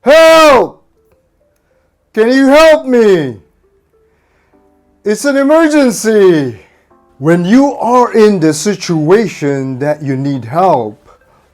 Help! Can you help me? It's an emergency. When you are in the situation that you need help,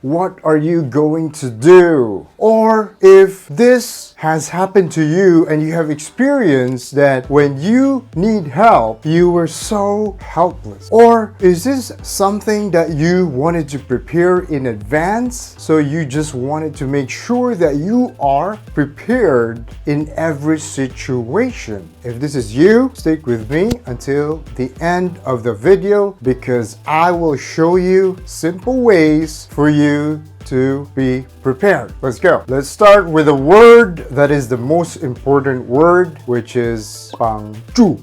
what are you going to do? Or if this has happened to you and you have experienced that when you need help, you were so helpless. Or is this something that you wanted to prepare in advance? So you just wanted to make sure that you are prepared in every situation. If this is you, stick with me until the end of the video because I will show you simple ways for you to be prepared. Let's go. Let's start with a word that is the most important word, which is 帮助.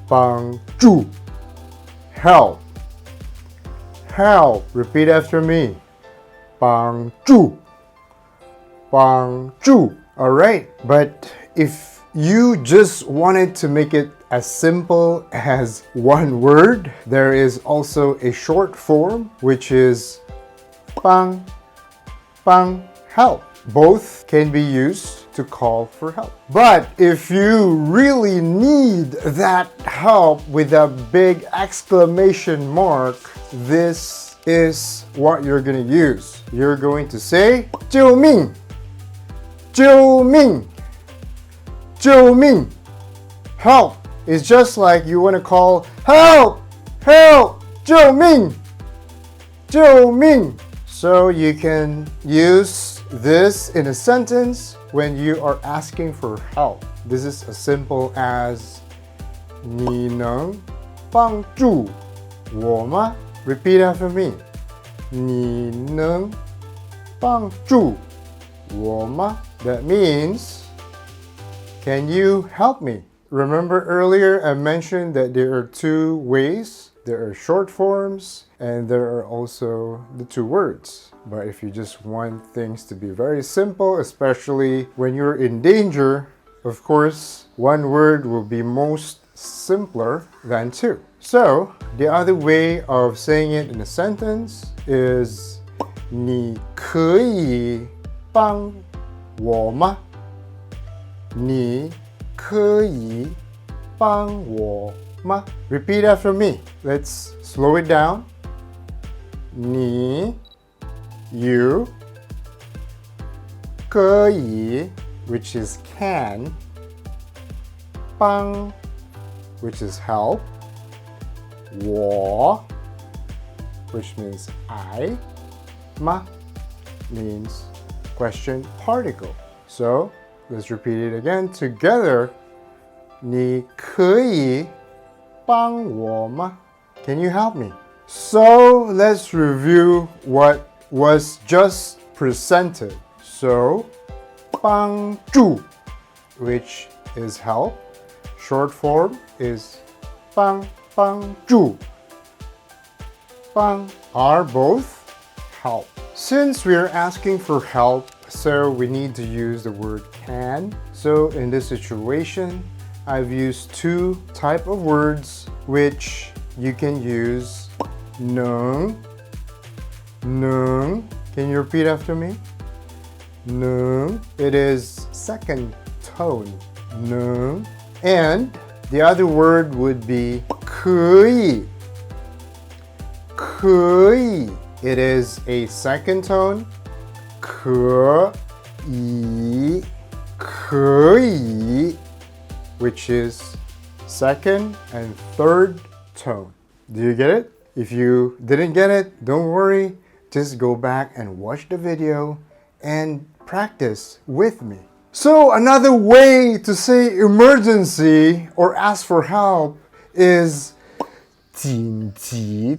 帮助. Help. Help. Repeat after me. 帮助. 帮助. All right. But if you just wanted to make it as simple as one word, there is also a short form, which is 帮, 帮, help. Both can be used to call for help. But if you really need that help with a big exclamation mark, this is what you're going to use. You're going to say 救命, 救命, 救命. Help is just like you want to call help, help, 救命, 救命. So you can use this in a sentence when you are asking for help. This is as simple as 你能帮助我吗? Repeat after me. 你能帮助我吗? That means, can you help me? Remember earlier I mentioned that there are two ways. There are short forms and there are also the two words. But if you just want things to be very simple, especially when you're in danger, of course, one word will be most simpler than two. So the other way of saying it in a sentence is 你可以帮我吗? 你可以帮我吗? Repeat after me. Let's slow it down. 你 you 可以 which is can, 帮 which is help, 我 which means I, 吗 means question particle. So let's repeat it again together. 你可以帮我吗? Can you help me? So let's review what was just presented. So 帮助 which is help. Short form is 帮助. 帮 are both help. Since we are asking for help, so we need to use the word can. So in this situation, I've used two type of words which you can use. 能 Can you repeat after me? 能 It is second tone. 能 And the other word would be 可以 可以 It is a second tone. 可以可以 which is second and third tone. Do you get it? If you didn't get it, don't worry. Just go back and watch the video and practice with me. So another way to say emergency or ask for help is 紧急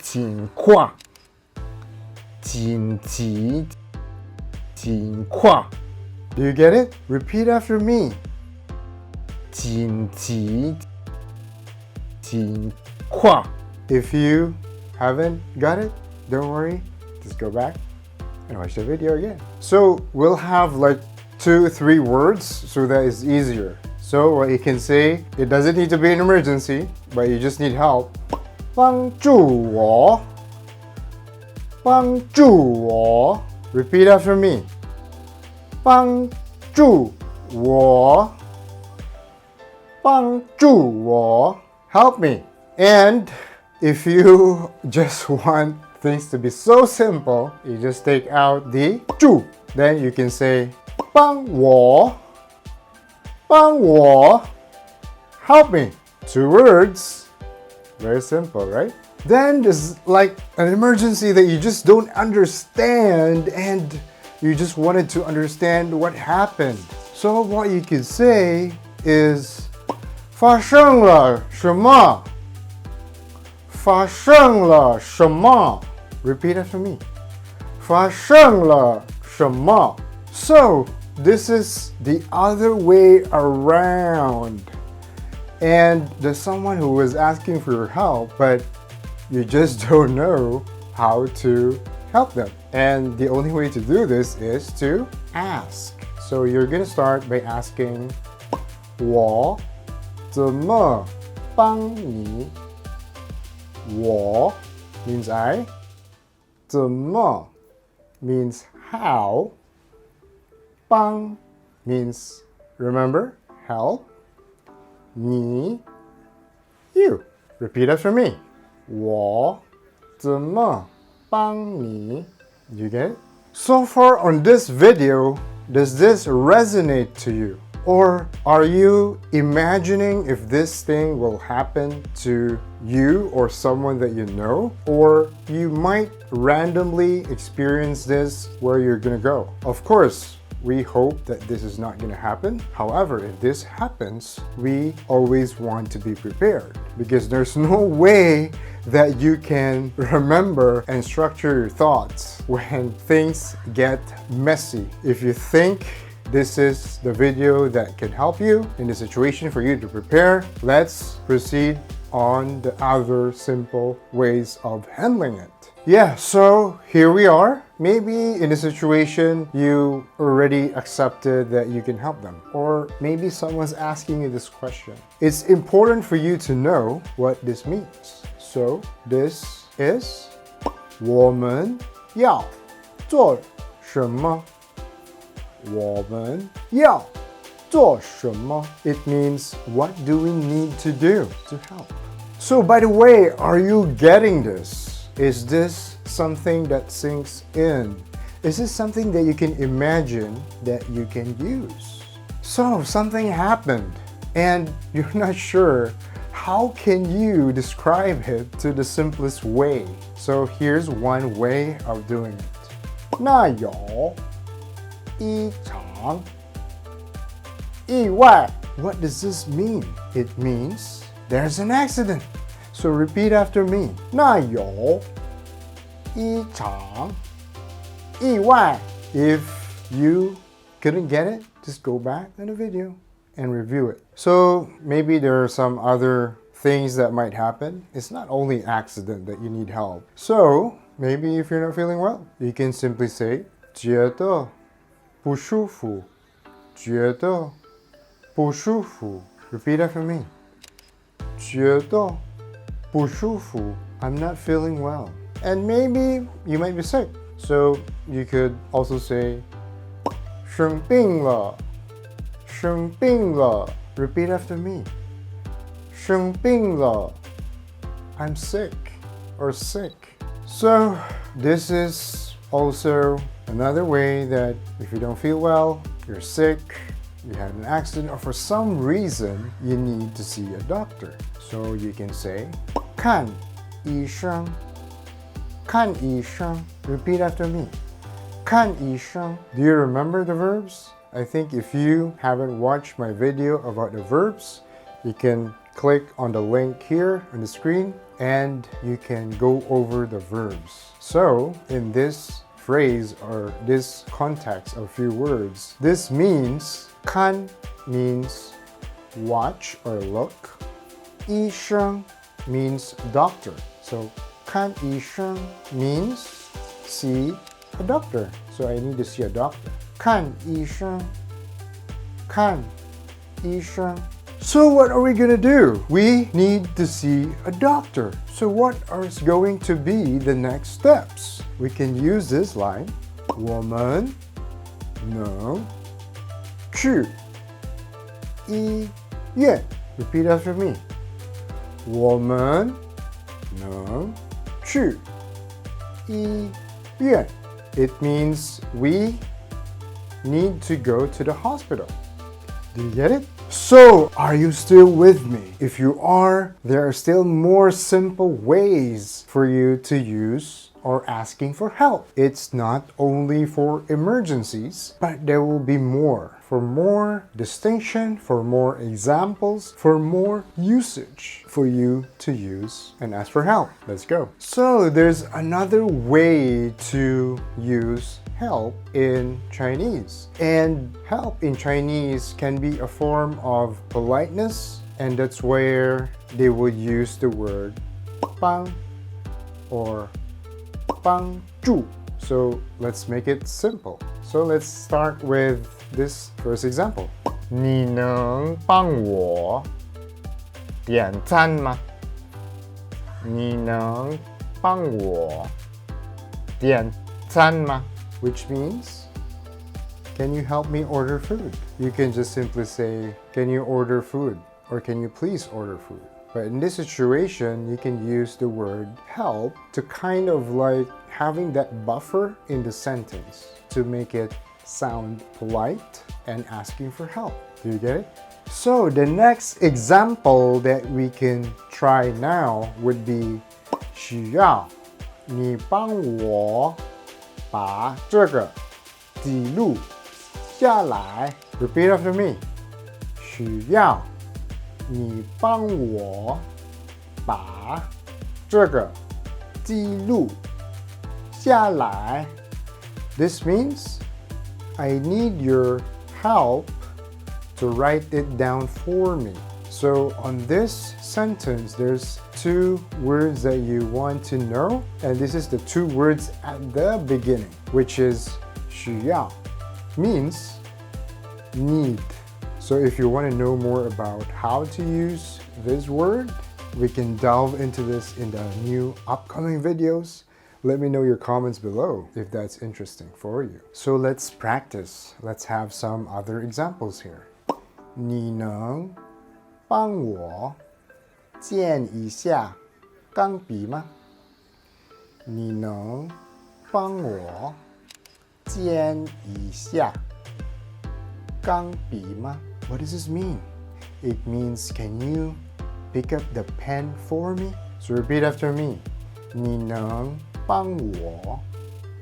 情况紧急情况 Do you get it? Repeat after me. 紧急情况 If you haven't got it, don't worry. Just go back and watch the video again. So we'll have like 2-3 words so that it's easier. So what you can say, it doesn't need to be an emergency, but you just need help. 帮助我帮助我 Repeat after me. 帮助我帮助我 help me. And if you just want things to be so simple, you just take out the 助, then you can say 帮我help me. 2 words. Very simple, right? Then there's like an emergency that you just don't understand and you just wanted to understand what happened. So what you could say is 发生了什么？发生了什么？ Repeat after me. 发生了什么？ So this is the other way around. And there's someone who was asking for your help, but you just don't know how to help them. And the only way to do this is to ask. So you're gonna start by asking 我怎么帮你？我 means I. 怎么 means how. 帮 means, remember, help. 你 you. Repeat after me. 我怎么帮你? You get it? So far on this video, does this resonate to you? Or are you imagining if this thing will happen to you or someone that you know? Or you might randomly experience this where you're gonna go. Of course, we hope that this is not going to happen. However, if this happens, we always want to be prepared because there's no way that you can remember and structure your thoughts when things get messy. If you think this is the video that can help you in the situation for you to prepare, let's proceed on the other simple ways of handling it. Yeah, so here we are. Maybe in a situation you already accepted that you can help them, or maybe someone's asking you this question. It's important for you to know what this means. So this is 我们要做什么？我们要做什么？ It means what do we need to do to help? So by the way, are you getting this? Is this something that sinks in? Is this something that you can imagine that you can use? So something happened and you're not sure. How can you describe it to the simplest way? So here's one way of doing it. 那有一场意外. What does this mean? It means there's an accident. So repeat after me. 那有一场意外. If you couldn't get it, just go back in the video and review it. So maybe there are some other things that might happen. It's not only accident that you need help. So maybe if you're not feeling well, you can simply say 觉得不舒服. 觉得不舒服. Repeat after me. 觉得不舒服. I'm not feeling well. And maybe you might be sick. So you could also say 生病了. 生病了. Repeat after me. 生病了. I'm sick or sick. So this is also another way that if you don't feel well, you're sick, you had an accident, or for some reason you need to see a doctor. So you can say 看医生. 看医生. Repeat after me. 看医生. Do you remember the verbs? I think if you haven't watched my video about the verbs, you can click on the link here on the screen and you can go over the verbs. So in this phrase or this context of few words, this means 看 means watch or look. 医生 means doctor. So 看医生 means see a doctor. So I need to see a doctor. 看医生. 看医生. So what are we gonna do? We need to see a doctor. So what are going to be the next steps? We can use this line. 我们能去医院 Repeat after me. 我们能去医院 It means we need to go to the hospital. Do you get it? So, are you still with me? If you are, there are still more simple ways for you to use or asking for help. It's not only for emergencies, but there will be more. For more distinction, for more examples, for more usage for you to use and ask for help. Let's go. So, there's another way to use help in Chinese. And help in Chinese can be a form of politeness, and that's where they would use the word 帮 or 帮助. So let's make it simple. So let's start with this first example. 你能帮我点餐吗？你能帮我点餐吗？ Which means, can you help me order food? You can just simply say, can you order food? Or can you please order food? But in this situation, you can use the word help to kind of like having that buffer in the sentence to make it sound polite and asking for help. Do you get it? So the next example that we can try now would be 需要你帮我把这个记录下来 Repeat after me. 需要你帮我把这个记录下来 This means I need your help to write it down for me. So on this sentence, there's two words that you want to know, and this is the two words at the beginning, which is 需要 means need. So if you want to know more about how to use this word, we can delve into this in the new upcoming videos. Let me know your comments below if that's interesting for you. So let's practice. Let's have some other examples here. 你能帮我剪一下钢笔吗？你能帮我剪一下钢笔吗？ What does this mean? It means, can you pick up the pen for me? So repeat after me. 你能帮我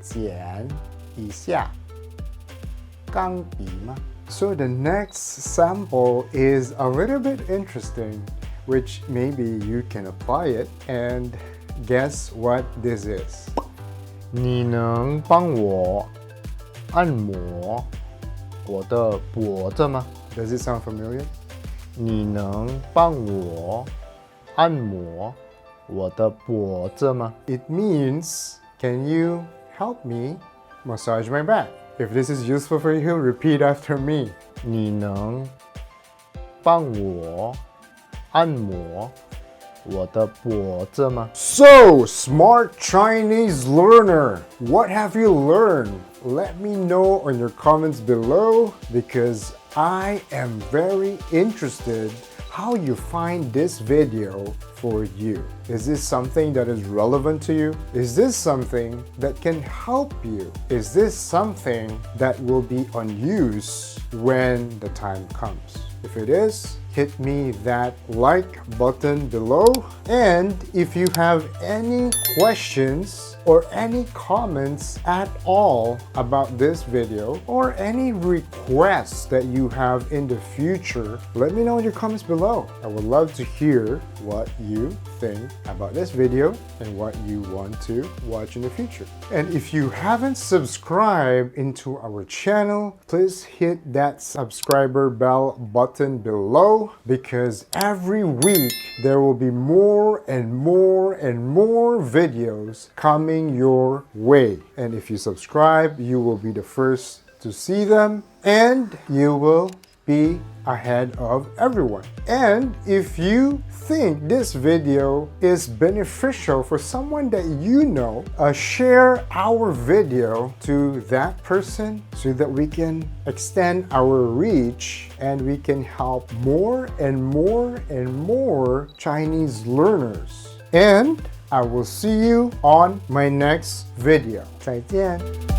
剪一下钢笔吗？ So the next sample is a little bit interesting, which maybe you can apply it and guess what this is. 你能帮我按摩我的脖子吗？ Does it sound familiar? 你能帮我按摩我的脖子吗？ It means, can you help me massage my back? If this is useful for you, repeat after me. 你能帮我按摩我的脖子吗？ So, smart Chinese learner, what have you learned? Let me know in your comments below because I am very interested how you find this video for you. Is this something that is relevant to you? Is this something that can help you? Is this something that will be on use when the time comes? If it is, hit me that like button below. And if you have any questions or any comments at all about this video or any requests that you have in the future, let me know in your comments below. I would love to hear what you think about this video and what you want to watch in the future. And if you haven't subscribed into our channel, please hit that subscriber bell button below because every week there will be more and more and more videos coming your way. And if you subscribe, you will be the first to see them and you will be ahead of everyone. And if you think this video is beneficial for someone that you know, share our video to that person so that we can extend our reach and we can help more and more and more Chinese learners. And I will see you on my next video. 再见。